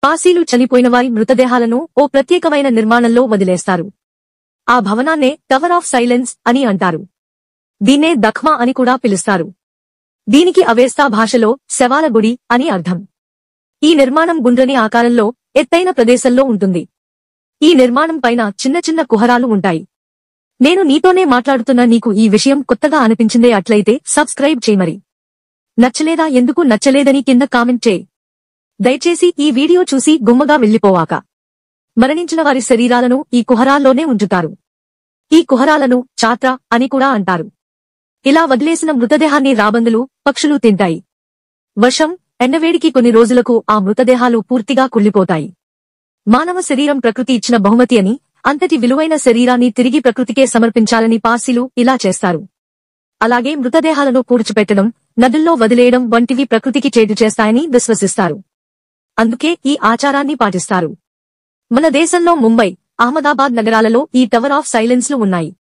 పాసీలు చనిపోయిన వారి మృతదేహాలను ఓ ప్రత్యేకమైన నిర్మాణంలో వదిలేస్తారు. ఆ భవనాన్నే టవర్ ఆఫ్ సైలెన్స్ అని అంటారు. దీన్నే దఖ్మా అని కూడా పిలుస్తారు. దీనికి అవెస్తా భాషలో శవాల గుడి అని అర్థం. ఈ నిర్మాణం గుండ్రని ఆకారంలో ఎత్తైన ప్రదేశంలో ఉంటుంది. ఈ నిర్మాణం పైన చిన్న చిన్న కుహరాలు ఉంటాయి. నేను నీతోనే మాట్లాడుతున్న నీకు ఈ విషయం కొత్తగా అనిపించిందే అట్లయితే సబ్స్క్రైబ్ చేయమరి. నచ్చలేదా? ఎందుకు నచ్చలేదని కింద కామెంట్ చేయి. దయచేసి ఈ వీడియో చూసి గుమ్మగా వెళ్లిపోవాక. మరణించిన వారి శరీరాలను ఈ కుహరాల్లోనే ఉంచుతారు. ఈ కుహరాలను చాత్ర అని కూడా అంటారు. ఇలా వదిలేసిన మృతదేహాన్ని రాబందులు, పక్షులు తింటాయి. వర్షం, ఎండవేడికి కొన్ని రోజులకు ఆ మృతదేహాలు పూర్తిగా కుళ్లిపోతాయి. మానవ శరీరం ప్రకృతి ఇచ్చిన బహుమతి అని, అంతటి విలువైన శరీరాన్ని తిరిగి ప్రకృతికే సమర్పించాలని పార్సీలు ఇలా చేస్తారు. అలాగే మృతదేహాలను పూడ్చిపెట్టడం, నదుల్లో వదిలేయడం వంటివి ప్రకృతికి చేటు చేస్తాయని విశ్వసిస్తారు. అందుకే ఈ ఆచారాన్ని పాటిస్తారు. మన దేశంలో ముంబై, అహ్మదాబాద్ నగరాలలో ఈ టవర్ ఆఫ్ సైలెన్స్లు ఉన్నాయి.